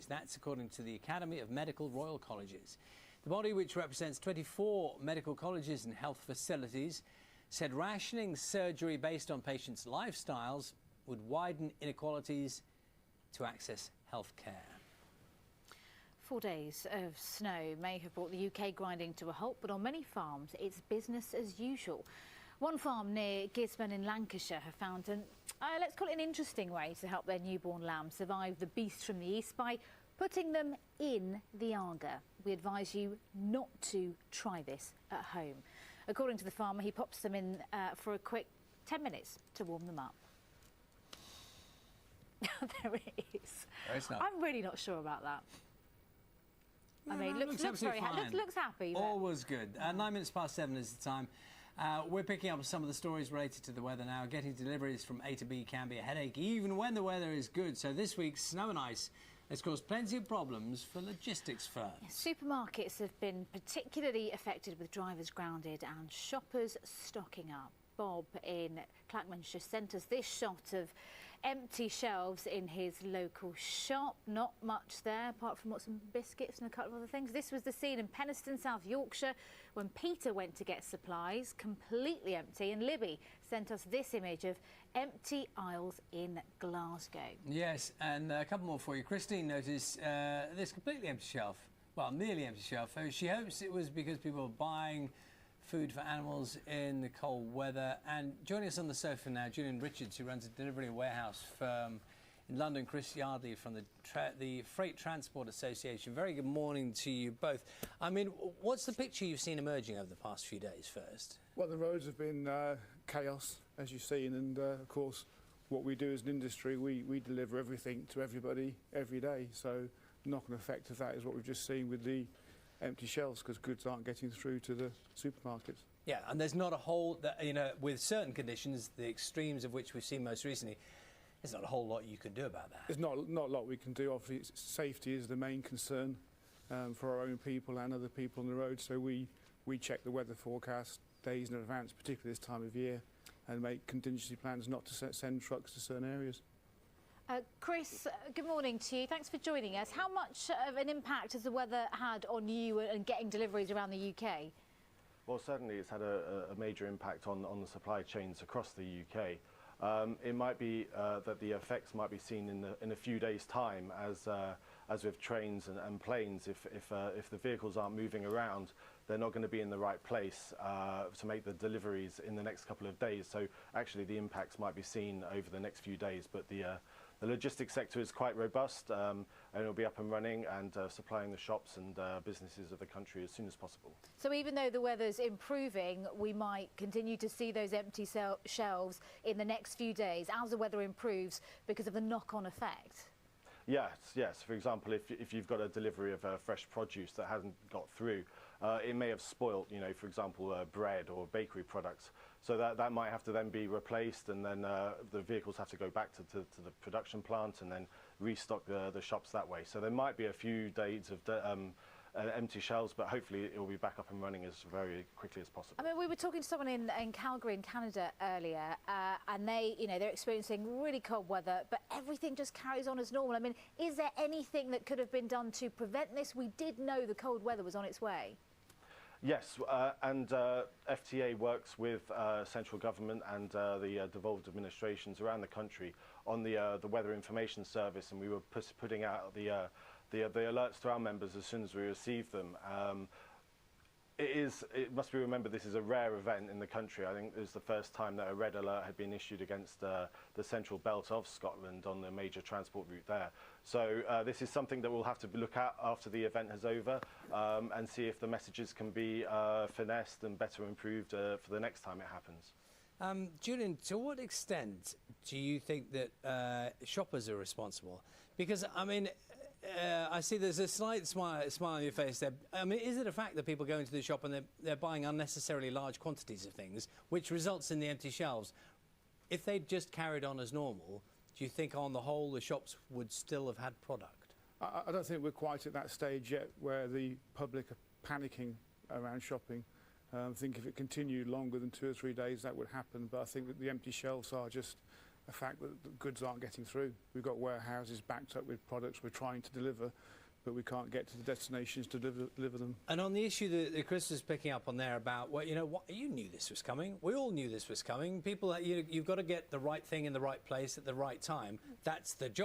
That's according to the Academy of Medical Royal Colleges. The body, which represents 24 medical colleges and health facilities, said rationing surgery based on patients' lifestyles would widen inequalities to access health care. 4 days of snow may have brought the UK grinding to a halt, but on many farms it's business as usual. One farm near Gisborne in Lancashire have found an, let's call it an interesting way to help their newborn lamb survive the beast from the east by putting them in the Aga. We advise you not to try this at home. According to the farmer, he pops them in for a quick 10 minutes to warm them up. There it is. I'm really not sure about that. I mean, looks happy. All was good. 9 minutes past 7 is the time. We're picking up some of the stories related to the weather now. Getting deliveries from A to B can be a headache, even when the weather is good. So this week's snow and ice has caused plenty of problems for logistics firms. Supermarkets have been particularly affected with drivers grounded and shoppers stocking up. Bob in Clackmannshire sent us this shot of empty shelves in his local shop. Not much there, apart from some biscuits and a couple of other things. This was the scene in Penistone, South Yorkshire, when Peter went to get supplies, completely empty. And Libby sent us this image of empty aisles in Glasgow. Yes, and a couple more for you. Christine noticed this completely empty shelf. Well, nearly empty shelf. She hopes it was because people were buying food for animals in the cold weather. And joining us on the sofa now, Julian Richards, who runs a delivery and warehouse firm in London, Chris Yardley from the Freight Transport Association. Very good morning to you both. I mean, what's the picture you've seen emerging over the past few days first? Well, the roads have been chaos, as you've seen, and of course, what we do as an industry, we deliver everything to everybody every day. So the knock-on effect of that is what we've just seen with the empty shelves, because goods aren't getting through to the supermarkets. Yeah, and there's not a whole, you know, with certain conditions, the extremes of which we've seen most recently, there's not a whole lot you can do about that. There's not a lot we can do. Obviously, safety is the main concern for our own people and other people on the road. So we check the weather forecast days in advance, particularly this time of year, and make contingency plans not to send trucks to certain areas. Chris, good morning to you. Thanks for joining us. How much of an impact has the weather had on you and getting deliveries around the UK? Well, certainly it's had a major impact on the supply chains across the UK. It might be that the effects might be seen in a few days' time, as with trains and planes. If the vehicles aren't moving around, they're not going to be in the right place to make the deliveries in the next couple of days. So actually, the impacts might be seen over the next few days. But the logistics sector is quite robust, and it'll be up and running and supplying the shops and businesses of the country as soon as possible. So even though the weather's improving, we might continue to see those empty shelves in the next few days as the weather improves because of the knock-on effect? Yes. For example, if you've got a delivery of fresh produce that hasn't got through, it may have spoilt, you know, for example, bread or bakery products. So that might have to then be replaced, and then the vehicles have to go back to the production plant and then restock the shops that way. So there might be a few days of empty shelves, but hopefully it will be back up and running as very quickly as possible. I mean, we were talking to someone in Calgary in Canada earlier, and they're experiencing really cold weather, but everything just carries on as normal. I mean, is there anything that could have been done to prevent this? We did know the cold weather was on its way. Yes, and FTA works with central government and the devolved administrations around the country on the Weather Information Service, and we were putting out the alerts to our members as soon as we received them. It must be remembered this is a rare event in the country. I think it was the first time that a red alert had been issued against the central belt of Scotland on the major transport route there. So this is something that we'll have to look at after the event is over and see if the messages can be finessed and better improved for the next time it happens. Julian, to what extent do you think that shoppers are responsible? Because, I mean, I see there's a slight smile on your face there. I mean, is it a fact that people go into the shop and they're buying unnecessarily large quantities of things, which results in the empty shelves? If they'd just carried on as normal, do you think on the whole the shops would still have had product? I don't think we're quite at that stage yet where the public are panicking around shopping. I think if it continued longer than 2 or 3 days, that would happen. But I think that the empty shelves are just the fact that the goods aren't getting through. We've got warehouses backed up with products we're trying to deliver, but we can't get to the destinations to deliver them. And on the issue that Chris was picking up on there about, well, you know, what, you knew this was coming. We all knew this was coming. People, you've got to get the right thing in the right place at the right time. That's the job.